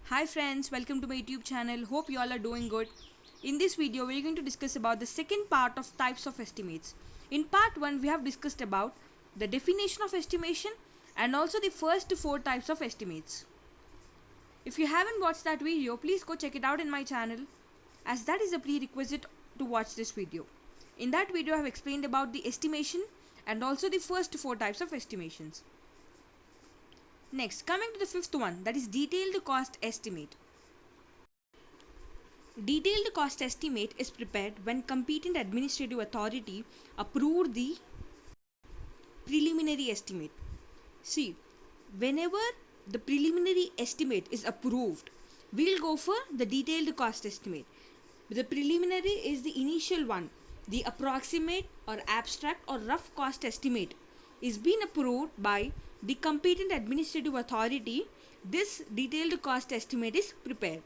Hi friends, welcome to my YouTube channel. Hope you all are doing good. In this video, we are going to discuss about the second part of types of estimates. In part 1, we have discussed about the definition of estimation and also the first 4 types of estimates. If you haven't watched that video, please go check it out in my channel, as that is a prerequisite to watch this video. In that video, I have explained about the estimation and also the first 4 types of estimations. Next, coming to the fifth one, that is detailed cost estimate. Detailed cost estimate is prepared when competent administrative authority approved the preliminary estimate. See, whenever the preliminary estimate is approved, we'll go for the detailed cost estimate. The preliminary is the initial one. The approximate or abstract or rough cost estimate is being approved by the competent administrative authority. This detailed cost estimate is prepared.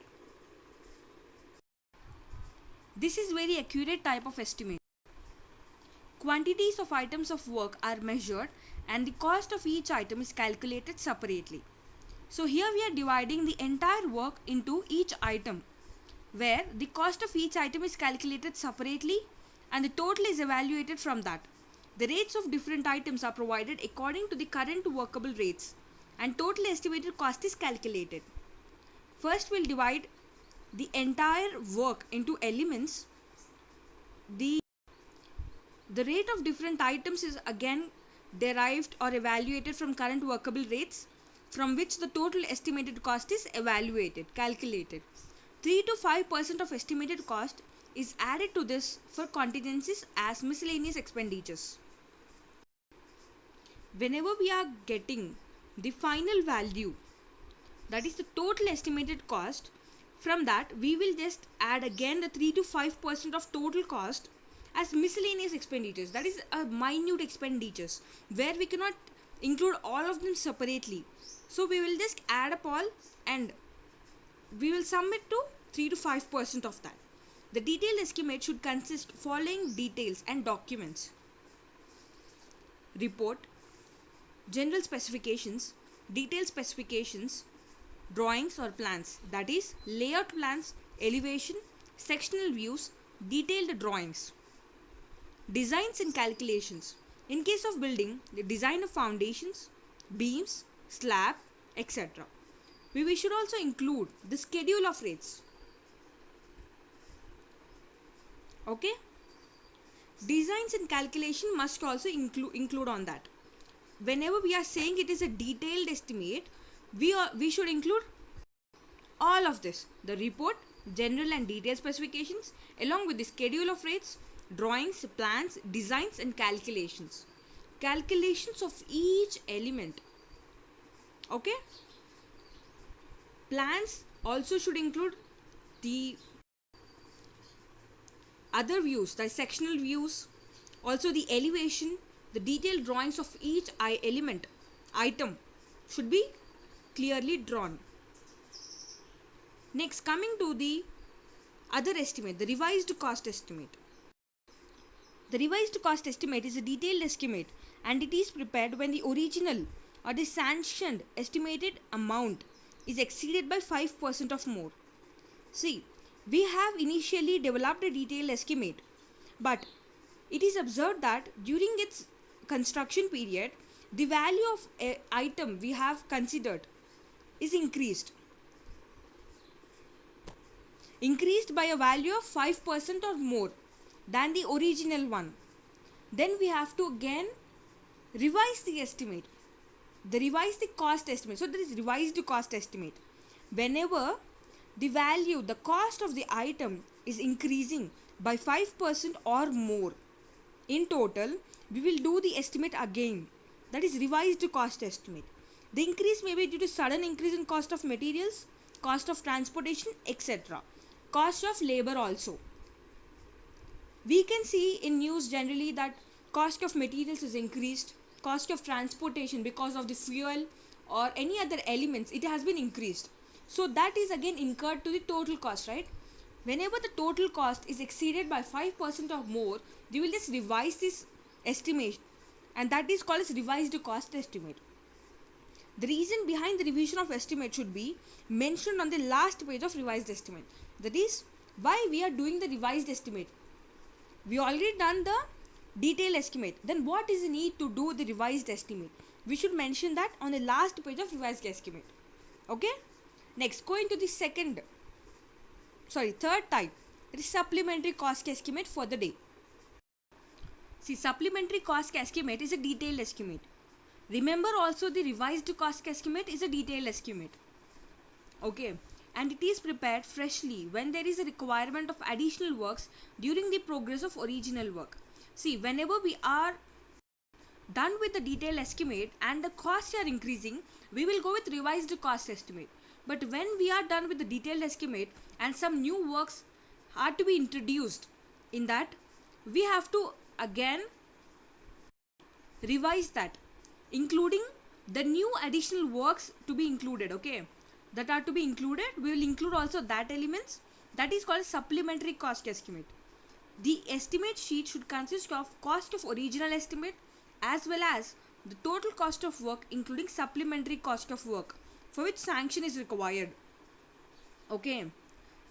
This is very accurate type of estimate. Quantities of items of work are measured and the cost of each item is calculated separately. So here we are dividing the entire work into each item, where the cost of each item is calculated separately and the total is evaluated from that. The rates of different items are provided according to the current workable rates and total estimated cost is calculated. First, we'll divide the entire work into elements. The rate of different items is again derived or evaluated from current workable rates, from which the total estimated cost is calculated. 3 to 5% of estimated cost is added to this for contingencies as miscellaneous expenditures. Whenever we are getting the final value, that is the total estimated cost, from that we will just add again the 3 to 5% of total cost as miscellaneous expenditures. That is a minute expenditures where we cannot include all of them separately. So we will just add up all and we will sum it to 3 to 5% of that. The detailed estimate should consist following details and documents: report, general specifications, detailed specifications, drawings or plans, that is layout plans, elevation, sectional views, detailed drawings, designs and calculations. In case of building, the design of foundations, beams, slab, etc. We should also include the schedule of rates. Okay, designs and calculation must also include on that. Whenever we are saying it is a detailed estimate, we should include all of this: the report, general and detailed specifications, along with the schedule of rates, drawings, plans, designs and calculations of each element. Okay, plans also should include the other views, the sectional views, also the elevation. The detailed drawings of each item should be clearly drawn. Next, coming to the other estimate, the revised cost estimate. The revised cost estimate is a detailed estimate and it is prepared when the original or the sanctioned estimated amount is exceeded by 5% or more. See, we have initially developed a detailed estimate, but it is observed that during its construction period, the value of an item we have considered is increased by a value of 5% or more than the original one. Then we have to again revise the estimate, revise the cost estimate. So there is revised cost estimate. Whenever the cost of the item is increasing by 5% or more in total, we will do the estimate again, that is revised cost estimate. The increase may be due to sudden increase in cost of materials, cost of transportation, etc. Cost of labor also. We can see in news generally that cost of materials is increased, cost of transportation because of the fuel or any other elements, it has been increased. So that is again incurred to the total cost, right? Whenever the total cost is exceeded by 5% or more, we will just revise this estimation, and that is called as revised cost estimate. The reason behind the revision of estimate should be mentioned on the last page of revised estimate. That is why we are doing the revised estimate. We already done the detailed estimate. Then what is the need to do the revised estimate? We should mention that on the last page of revised estimate. Okay. Next, going to the third type. That is supplementary cost estimate for the day. See, supplementary cost estimate is a detailed estimate. Remember also the revised cost estimate is a detailed estimate. Okay. And it is prepared freshly when there is a requirement of additional works during the progress of original work. See, whenever we are done with the detailed estimate and the costs are increasing, we will go with revised cost estimate. But when we are done with the detailed estimate and some new works are to be introduced in that, we have to again revise that, including the new additional works to be included. Okay, that are to be included, we will include also that elements. That is called supplementary cost estimate. The estimate sheet should consist of cost of original estimate as well as the total cost of work, including supplementary cost of work for which sanction is required. Okay,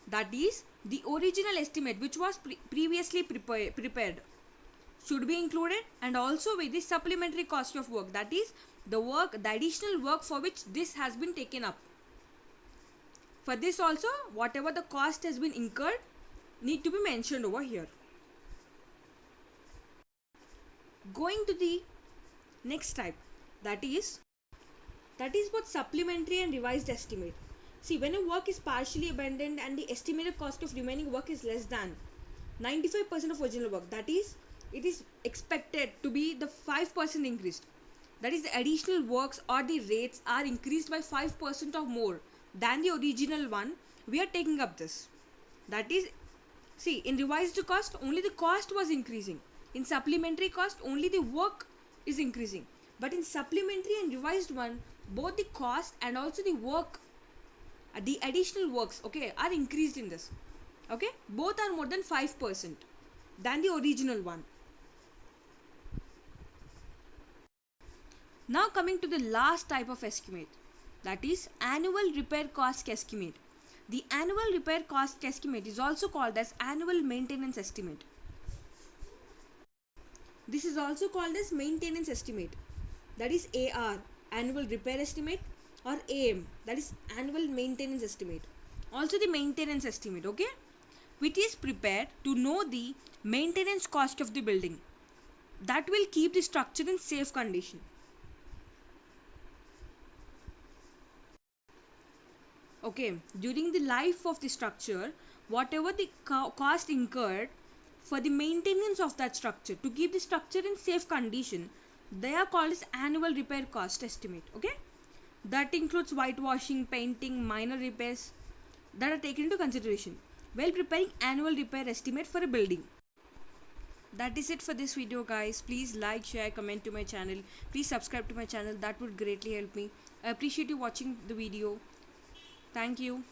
that is the original estimate which was previously prepared should be included, and also with the supplementary cost of work, that is the additional work for which this has been taken up. For this also, whatever the cost has been incurred need to be mentioned over here. Going to the next type, that is both supplementary and revised estimate. See, when a work is partially abandoned and the estimated cost of remaining work is less than 95% of original work, that is, it is expected to be the 5% increased. That is, the additional works or the rates are increased by 5% or more than the original one, we are taking up this. That is, see, in revised cost only the cost was increasing. In supplementary cost only the work is increasing. But in supplementary and revised one, both the cost and also the work, the additional works, okay, are increased in this. Okay, both are more than 5% than the original one. Now coming to the last type of estimate, that is annual repair cost estimate. The annual repair cost estimate is also called as annual maintenance estimate. This is also called as maintenance estimate, that is AR, annual repair estimate, or AM, that is annual maintenance estimate. Also the maintenance estimate, okay, which is prepared to know the maintenance cost of the building that will keep the structure in safe condition. Okay, during the life of the structure, whatever the cost incurred for the maintenance of that structure to keep the structure in safe condition, they are called as annual repair cost estimate. Okay, that includes whitewashing, painting, minor repairs that are taken into consideration while preparing annual repair estimate for a building. That is it for this video, guys. Please like, share, comment to my channel. Please subscribe to my channel, that would greatly help me. I appreciate you watching the video. Thank you.